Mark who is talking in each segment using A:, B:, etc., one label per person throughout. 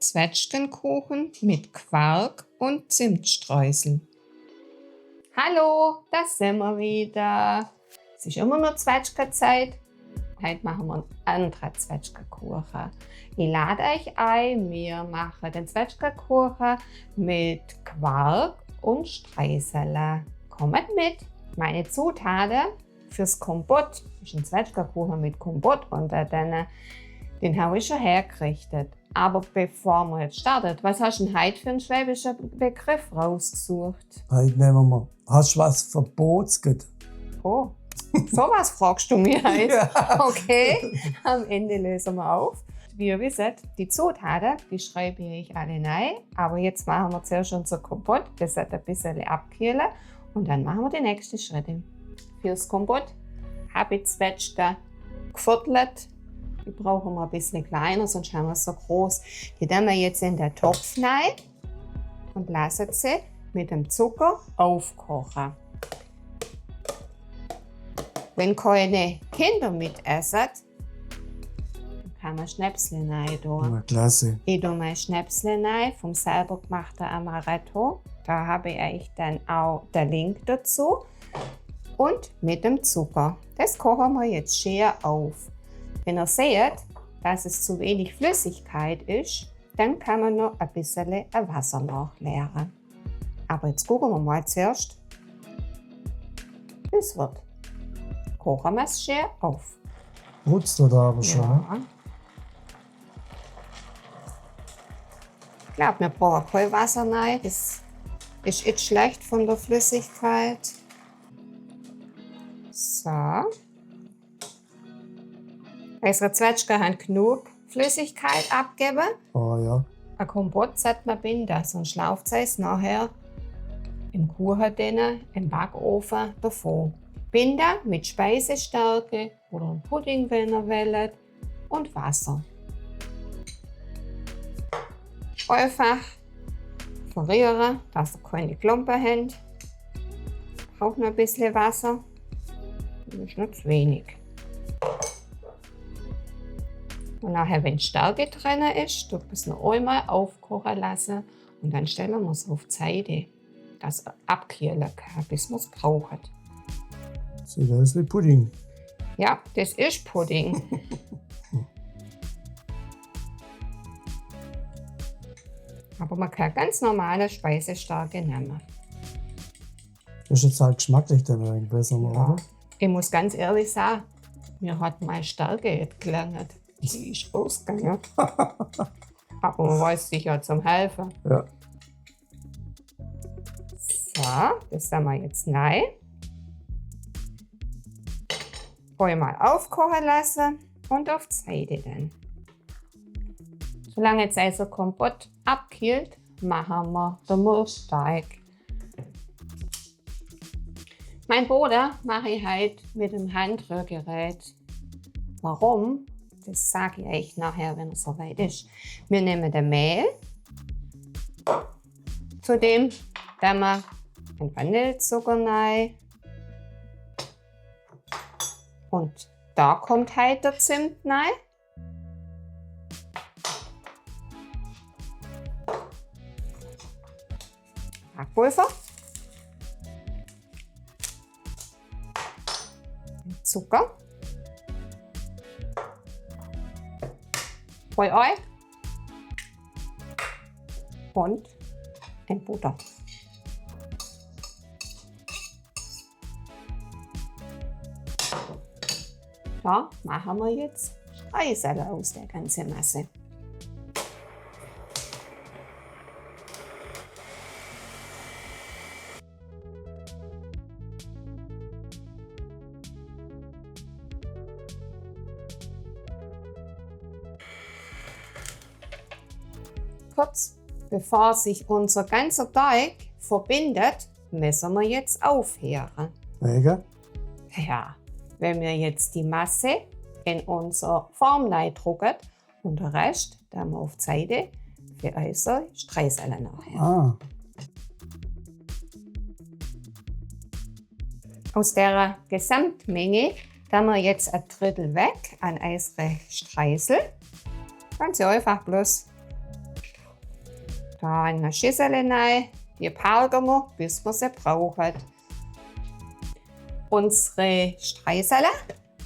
A: Zwetschgenkuchen mit Quark und Zimtstreusel. Hallo, da sind wir wieder. Es ist immer noch Zwetschgenzeit. Heute machen wir einen anderen Zwetschgenkuchen. Ich lade euch ein, wir machen den Zwetschgenkuchen mit Quark und Streusel. Kommt mit! Meine Zutaten fürs Kompott ist ein Zwetschgenkuchen mit Kompott und den habe ich schon hergerichtet. Aber bevor wir jetzt starten, was hast du denn heute für einen schwäbischen Begriff rausgesucht?
B: Heute nehmen wir. Hast du was Verbotsget?
A: Oh, sowas fragst du mich heute.
B: Ja.
A: Okay, am Ende lösen wir auf. Wie ihr wisst, die Zutaten, die schreibe ich alle rein. Aber jetzt machen wir zuerst unser Kompott. Das wird ein bisschen abkühlen. Und dann machen wir die nächsten Schritte. Fürs Kompott habe ich Zwetschgen geviertelt. Die brauchen wir ein bisschen kleiner, sonst haben wir es so groß. Die tun wir jetzt in den Topf rein und lassen sie mit dem Zucker aufkochen. Wenn keine Kinder mitessen, dann kann man Schnäpsle rein tun.
B: Ja, klasse.
A: Ich tue mein Schnäpsle rein vom selber gemachten Amaretto. Da habe ich euch dann auch den Link dazu. Und mit dem Zucker. Das kochen wir jetzt schön auf. Wenn ihr seht, dass es zu wenig Flüssigkeit ist, dann kann man noch ein bisschen Wasser nachleeren. Aber jetzt gucken wir mal zuerst, wie es wird. Kochen wir es schön auf.
B: Putzt oder aber schon? Ne?
A: Ja. Ich glaube, wir brauchen kein Wasser rein. Das ist nicht schlecht von der Flüssigkeit. So. Unsere Zwetschgen haben genug Flüssigkeit abgeben.
B: Oh ja.
A: Ein Kompott sollte man binden, sonst läuft es nachher im Kuchen im Backofen davon. Binden mit Speisestärke oder einem Pudding, wenn ihr wollt, und Wasser. Einfach verrühren, dass ihr keine Klumpen habt. Auch noch ein bisschen Wasser. Das ist nicht zu wenig. Und nachher, wenn Stärke drin ist, tut man es noch einmal aufkochen lassen und dann stellen wir es auf die Seite, dass es abkühlen kann, bis man es braucht.
B: Sieht aus wie Pudding.
A: Ja, das ist Pudding. Aber man kann ganz normale Speisestärke nehmen.
B: Das ist jetzt halt geschmacklich dann irgendwie besser,
A: Ja.
B: oder?
A: Ich muss ganz ehrlich sagen, mir hat meine Stärke nicht gelangt. Die ist ausgegangen. Aber man weiß sicher zum Helfen.
B: Ja.
A: So, das haben wir jetzt rein. Einmal aufkochen lassen und auf die Seite dann. Solange jetzt unser Kompott abkühlt, machen wir den Milchsteig. Mein Boden mache ich heute mit dem Handrührgerät. Warum? Das sage ich euch nachher, wenn es soweit ist. Wir nehmen das Mehl. Zudem tun wir den Vanillezucker rein. Und da kommt heute der Zimt rein. Backpulver. Zucker. Ei und ein Butter. Da machen wir jetzt Streusel aus der ganzen Masse. Kurz bevor sich unser ganzer Teig verbindet, müssen wir jetzt aufhören.
B: Wegen?
A: Ja, wenn wir jetzt die Masse in unsere Form reindrücken und den Rest dann wir auf die Seite für unsere Streusel nachher.
B: Ah.
A: Aus der Gesamtmenge tun wir jetzt ein Drittel weg an unsere Streusel. Ganz einfach bloß da in eine Schüssel rein. Die parken wir, bis wir sie brauchen. Unsere Streusel,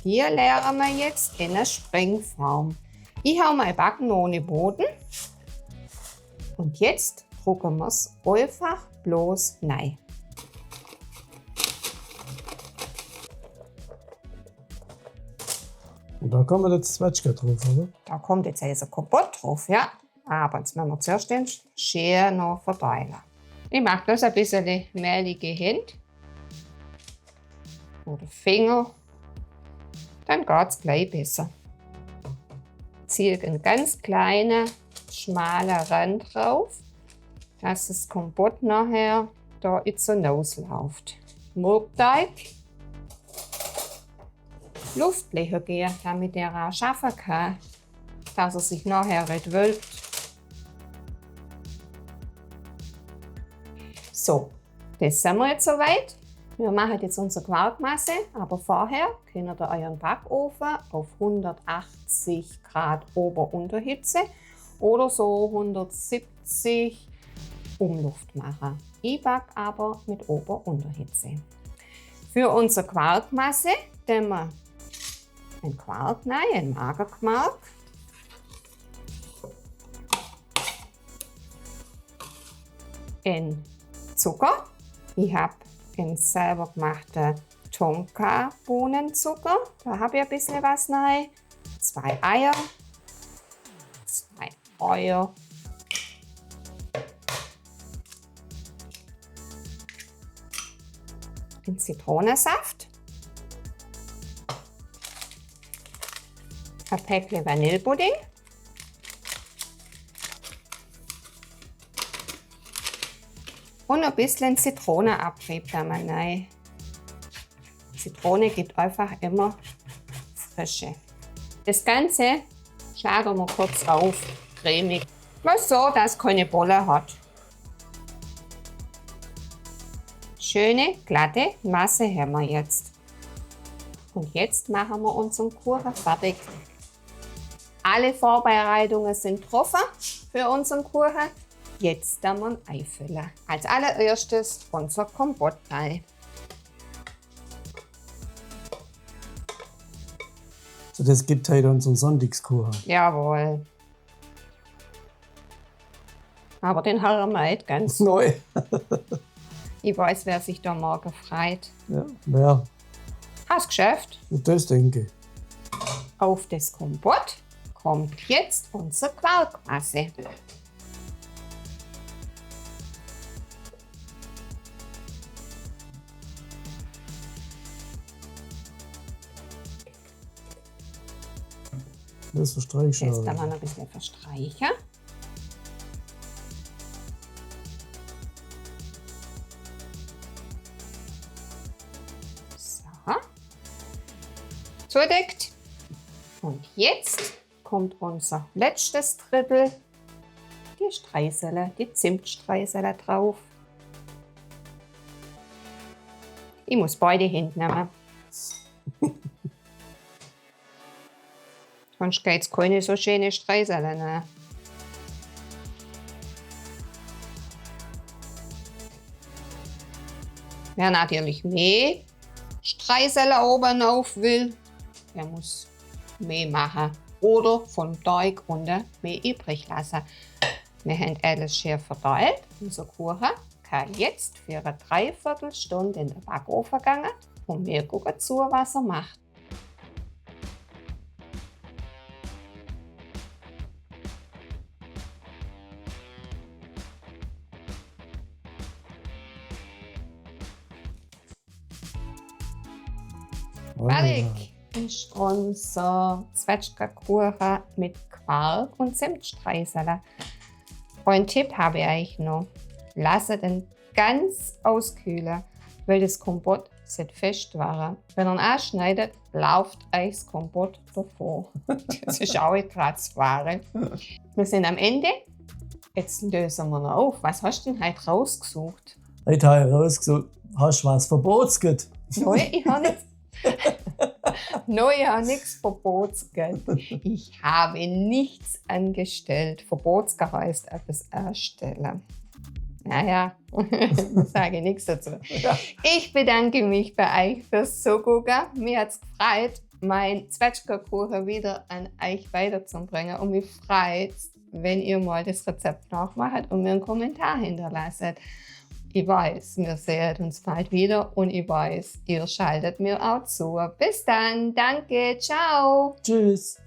A: die leeren wir jetzt in eine Springform. Ich habe mein Backen ohne Boden. Und jetzt drucken wir es einfach bloß rein.
B: Und da kommen jetzt Zwetschgen drauf, oder?
A: Da kommt jetzt also Kompott drauf, ja. Aber jetzt müssen wir zuerst den Schere noch verteilen. Ich mache das ein bisschen mehlige Hände oder Finger. Dann geht es gleich besser. Ziehe einen ganz kleinen, schmalen Rand drauf, dass das Kompott nachher da jetzt so rausläuft. Murkteig. Luftblecher gehen, damit er auch schaffen kann, dass er sich nachher nicht wölbt. So, das sind wir jetzt soweit. Wir machen jetzt unsere Quarkmasse, aber vorher könnt ihr euren Backofen auf 180 Grad Ober-Unterhitze oder so 170 Umluft machen. Ich backe aber mit Ober-Unterhitze. Für unsere Quarkmasse nehmen wir einen Quark rein, einen Magerquark. Ein Zucker. Ich habe einen selber gemachten Tonka-Bohnenzucker. Da habe ich ein bisschen was rein. 2 Eier, 2 Eier, ein Zitronensaft, ein Päckchen Vanillepudding, und ein bisschen Zitronenabrieb da mal rein. Zitrone gibt einfach immer Frische. Das Ganze schlagen wir kurz auf, cremig. Mal so, dass es keine Bolle hat. Schöne, glatte Masse haben wir jetzt. Und jetzt machen wir unseren Kuchen fertig. Alle Vorbereitungen sind getroffen für unseren Kuchen. Jetzt werden wir ihn einfüllen. Als allererstes unser Kompott rein.
B: So, das gibt heute unseren Sonntagskuchen.
A: Jawohl. Aber den haben wir nicht ganz.
B: Neu.
A: Ich weiß, wer sich da morgen freut.
B: Ja, wer?
A: Hast du geschafft?
B: Das denke ich.
A: Auf das Kompott kommt jetzt unsere Quarkmasse.
B: Das verstreiche ich
A: Jetzt
B: schon.
A: werden wir noch ein bisschen verstreichen. So. Zudeckt. Und jetzt kommt unser letztes Drittel. Die Streusel, die Zimtstreusel drauf. Ich muss beide Hände nehmen. Sonst geht es keine so schöne Streusel rein. Wer natürlich mehr Streusel oben auf will, der muss mehr machen. Oder vom Teig unten mehr übrig lassen. Wir haben alles schön verteilt. Unser Kuchen kann jetzt für eine Dreiviertelstunde in den Backofen gehen und wir gucken zu, was er macht. Fertig ist unser Zwetschgenkuchen mit Quark und Zimtstreusel. Ein Tipp habe ich euch noch. Lasst den ganz auskühlen, weil das Kompott sollte fest werden. Wenn ihr ihn anschneidet, läuft euch das Kompott davor. Das ist auch eine Kratzware. Wir sind am Ende. Jetzt lösen wir noch auf. Was hast du denn heute rausgesucht?
B: Heute habe ich rausgesucht, hast du was Verbotsgeht?
A: Nein, ich habe nicht. Neujahr nichts Verbotsgeld. Ich habe nichts angestellt. Verbotsgeld heißt etwas erstellen. Naja, sage nichts dazu.
B: Ja.
A: Ich bedanke mich bei euch fürs Zugucken. Mir hat es gefreut, mein Zwetschgenkuchen wieder an euch weiterzubringen. Und mich freut, wenn ihr mal das Rezept nachmacht und mir einen Kommentar hinterlasst. Ich weiß, wir sehen uns bald wieder und ich weiß, ihr schaltet mir auch zu. Bis dann, danke, ciao.
B: Tschüss.